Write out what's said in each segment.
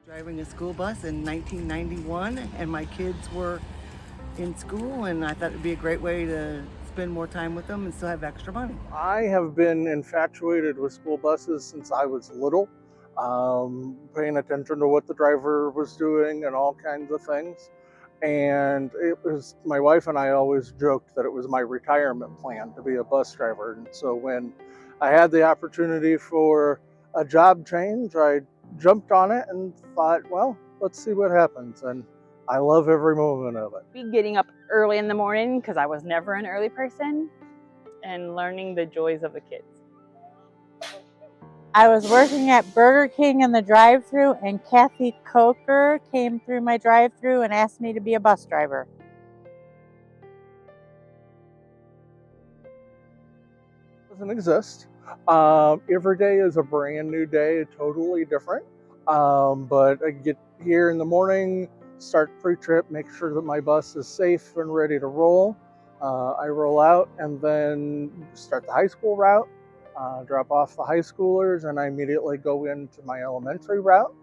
Driving a school bus in 1991, and my kids were in school, and I thought it'd be a great way to spend more time with them and still have extra money. I have been infatuated with school buses since I was little, paying attention to what the driver was doing and all kinds of things. And it was, my wife and I always joked that it was my retirement plan to be a bus driver. And so when I had the opportunity for a job change, I jumped on it and thought, well, let's see what happens. And I love every moment of it. Be getting up early in the morning because I was never an early person, and learning the joys of the kids. I was working at Burger King in the drive-thru, and Kathy Coker came through my drive-thru and asked me to be a bus driver. Doesn't exist. Every day is a brand new day, totally different. But I get here in the morning, start pre-trip, make sure that my bus is safe and ready to roll. I roll out and then start the high school route, drop off the high schoolers, and I immediately go into my elementary route,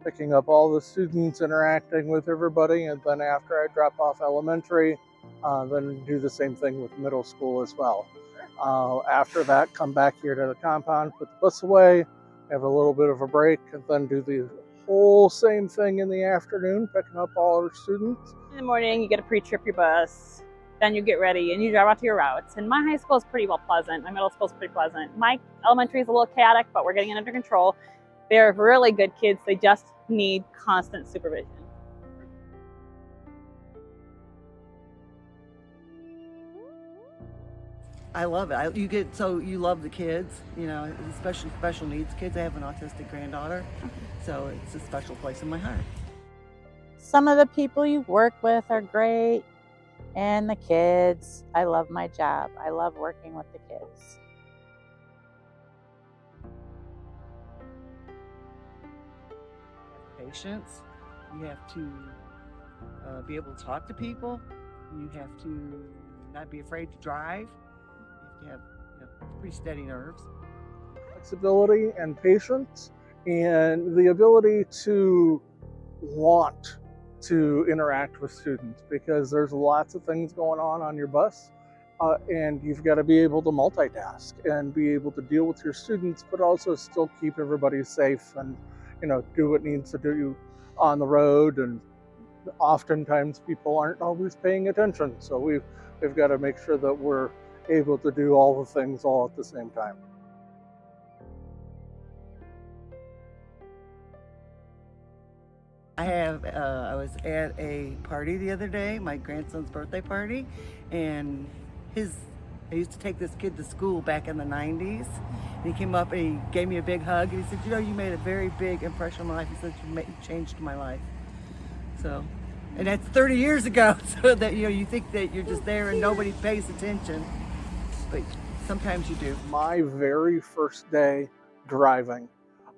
picking up all the students, interacting with everybody, and then after I drop off elementary, then do the same thing with middle school as well. After that, come back here to the compound, put the bus away, have a little bit of a break, and then do the whole same thing in the afternoon, picking up all our students. In the morning, you get to pre-trip your bus, then you get ready and you drive out to your routes. And my high school is pretty well pleasant. My middle school is pretty pleasant. My elementary is a little chaotic, but we're getting it under control. They're really good kids. They just need constant supervision. I love it. You love the kids, especially special needs kids. I have an autistic granddaughter, so it's a special place in my heart. Some of the people you work with are great, and the kids. I love my job. I love working with the kids. Patience. You have to be able to talk to people. You have to not be afraid to drive. You have to have pretty steady nerves. Flexibility and patience, and the ability to want to interact with students, because there's lots of things going on your bus, and you've got to be able to multitask and be able to deal with your students, but also still keep everybody safe and do what needs to do on the road. And oftentimes people aren't always paying attention, so we've got to make sure that we're able to do all the things all at the same time. I was at a party the other day, my grandson's birthday party, and I used to take this kid to school back in the 90s. And he came up and he gave me a big hug, and he said, you made a very big impression on my life. He said, you changed my life. So, and that's 30 years ago, so that, you think that you're just there and nobody pays attention, but sometimes you do. My very first day driving,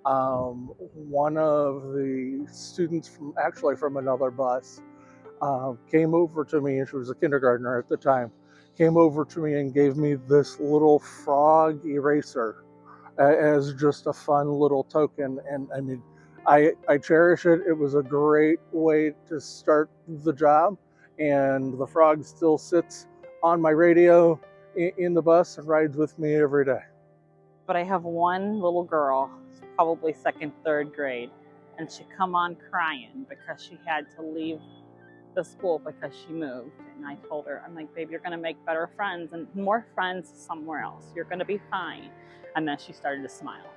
one of the students from another bus came over to me, and she was a kindergartner at the time, came over to me and gave me this little frog eraser as just a fun little token. And I mean, I cherish it. It was a great way to start the job, and the frog still sits on my radio in the bus and rides with me every day. But I have one little girl, probably second, third grade, and she come on crying because she had to leave the school because she moved. And I told her, I'm like, babe, you're gonna make better friends and more friends somewhere else. You're gonna be fine. And then she started to smile.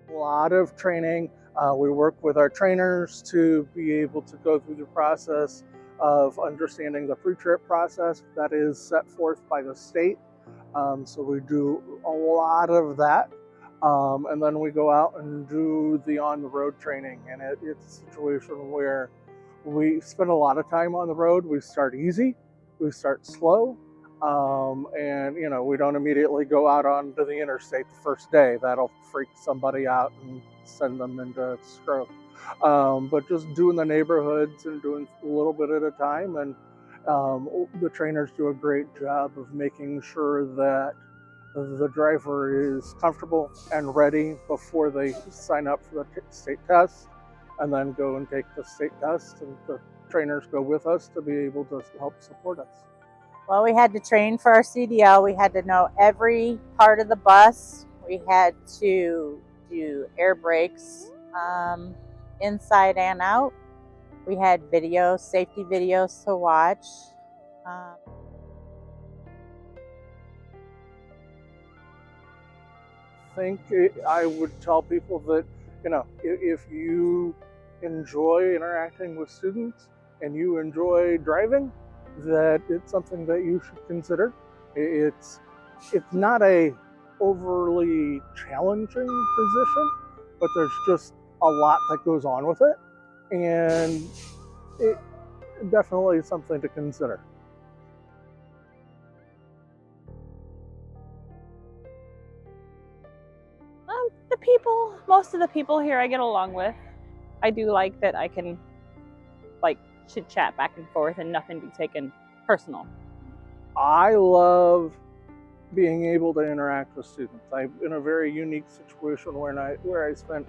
A lot of training. We work with our trainers to be able to go through the process of understanding the pre-trip process that is set forth by the state. So we do a lot of that. And then we go out and do the on-the-road training. And it's a situation where we spend a lot of time on the road. We start easy, we start slow, and we don't immediately go out onto the interstate the first day. That'll freak somebody out and send them into stroke. But just doing the neighborhoods and doing a little bit at a time, and the trainers do a great job of making sure that the driver is comfortable and ready before they sign up for the state test, and then go and take the state test, and the trainers go with us to be able to help support us. Well, we had to train for our CDL. We had to know every part of the bus. We had to do air brakes inside and out. We had videos, safety videos to watch. Um, I would tell people that, if you enjoy interacting with students and you enjoy driving, that it's something that you should consider. It's not a overly challenging position, but there's just a lot that goes on with it, and it definitely is something to consider. Most of the people here I get along with. I do like that I can like chit chat back and forth and nothing be taken personal. I love being able to interact with students. I'm in a very unique situation where I spent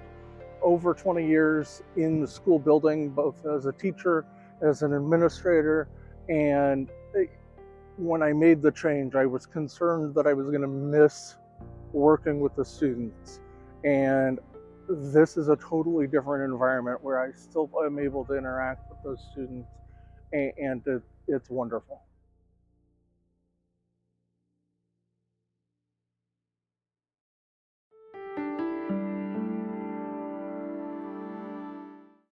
over 20 years in the school building, both as a teacher, as an administrator, and when I made the change, I was concerned that I was going to miss working with the students. And this is a totally different environment where I still am able to interact with those students, and it's wonderful.